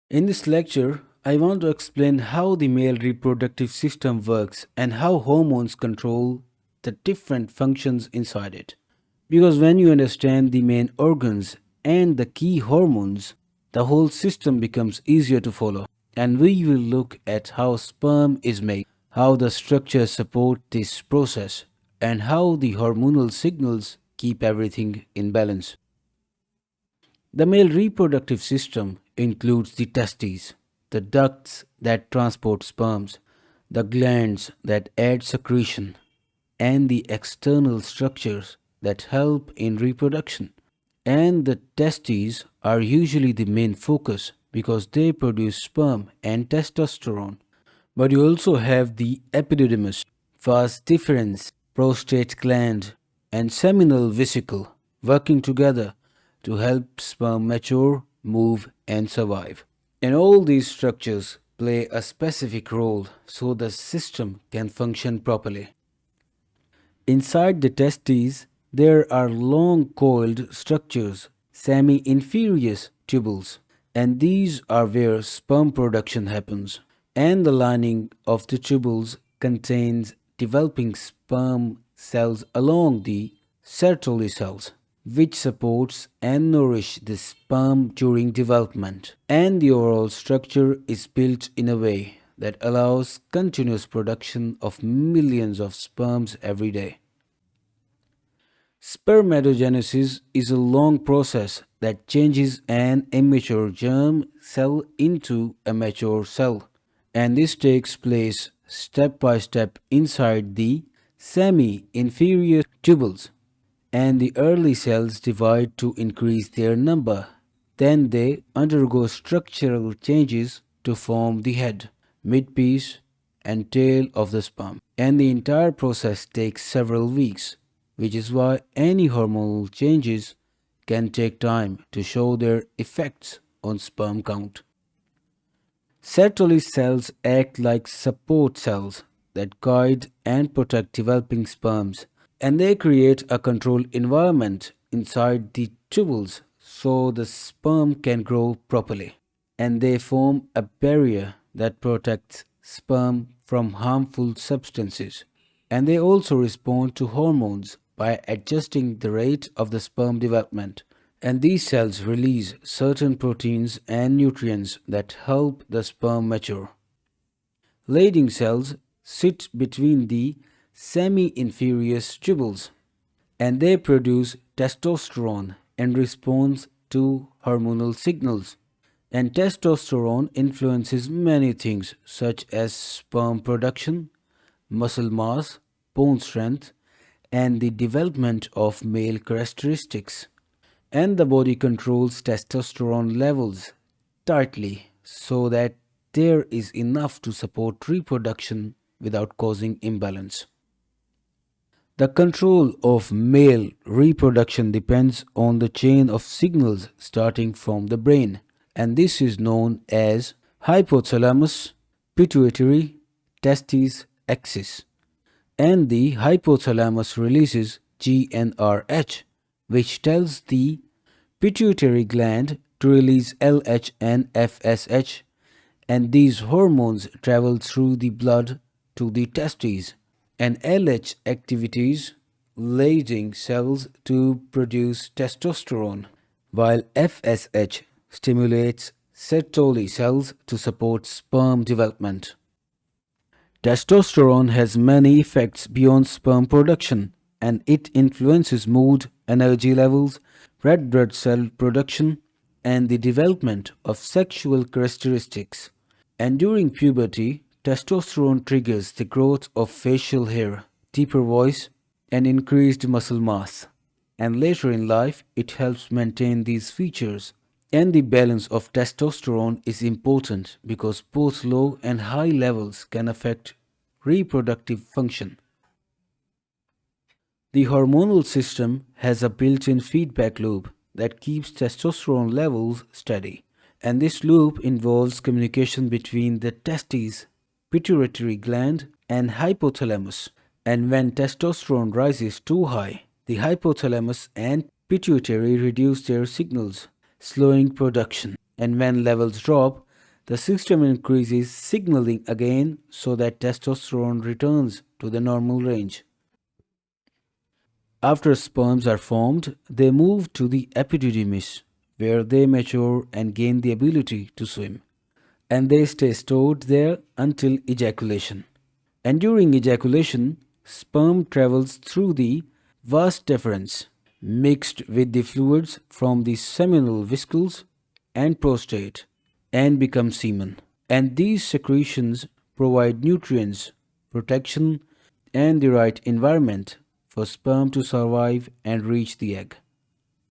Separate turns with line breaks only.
In this lecture, I want to explain how the male reproductive system works and how hormones control the different functions inside it. Because when you understand the main organs and the key hormones, the whole system becomes easier to follow. And we will look at how sperm is made, how the structures support this process, and how the hormonal signals keep everything in balance. The male reproductive system includes the testes, the ducts that transport sperms, the glands that add secretion, and the external structures that help in reproduction. And the testes are usually the main focus because they produce sperm and testosterone. But you also have the epididymis, vas deferens, prostate gland, and seminal vesicle working together to help sperm mature, move, and survive. And all these structures play a specific role so the system can function properly. Inside the testes, there are long coiled structures, semi inferior tubules, and these are where sperm production happens. And the lining of the tubules contains developing sperm cells along the Sertoli cells, which supports and nourish the sperm during development. And the overall structure is built in a way that allows continuous production of millions of sperms every day. Spermatogenesis is a long process that changes an immature germ cell into a mature cell, and this takes place step by step inside the semi inferior tubules. And the early cells divide to increase their number. Then they undergo structural changes to form the head, midpiece, and tail of the sperm. And the entire process takes several weeks, which is why any hormonal changes can take time to show their effects on sperm count. Sertoli cells act like support cells that guide and protect developing sperms, and they create a controlled environment inside the tubules so the sperm can grow properly. And they form a barrier that protects sperm from harmful substances. And they also respond to hormones by adjusting the rate of the sperm development. And these cells release certain proteins and nutrients that help the sperm mature. Leydig cells sit between the semi-inferior tubules, and they produce testosterone in response to hormonal signals. And testosterone influences many things such as sperm production, muscle mass, bone strength, and the development of male characteristics. And the body controls testosterone levels tightly so that there is enough to support reproduction without causing imbalance. The control of male reproduction depends on the chain of signals starting from the brain, and this is known as hypothalamus, pituitary, testes, axis. And the hypothalamus releases GnRH, which tells the pituitary gland to release LH and FSH, and these hormones travel through the blood to the testes, and LH activities Leydig cells to produce testosterone, while FSH stimulates Sertoli cells to support sperm development. Testosterone has many effects beyond sperm production, and it influences mood, energy levels, red blood cell production, and the development of sexual characteristics. And during puberty, testosterone triggers the growth of facial hair, deeper voice, and increased muscle mass. And later in life, it helps maintain these features. And the balance of testosterone is important because both low and high levels can affect reproductive function. The hormonal system has a built-in feedback loop that keeps testosterone levels steady, and this loop involves communication between the testes, pituitary gland, and hypothalamus. And when testosterone rises too high, the hypothalamus and pituitary reduce their signals, slowing production. And when levels drop, The system increases signaling again so that testosterone returns to the normal range. After sperms are formed, they move to the epididymis, where they mature and gain the ability to swim. And they stay stored there until ejaculation. And during ejaculation, sperm travels through the vas deferens, mixed with the fluids from the seminal vesicles and prostate, and becomes semen. And these secretions provide nutrients, protection, and the right environment for sperm to survive and reach the egg.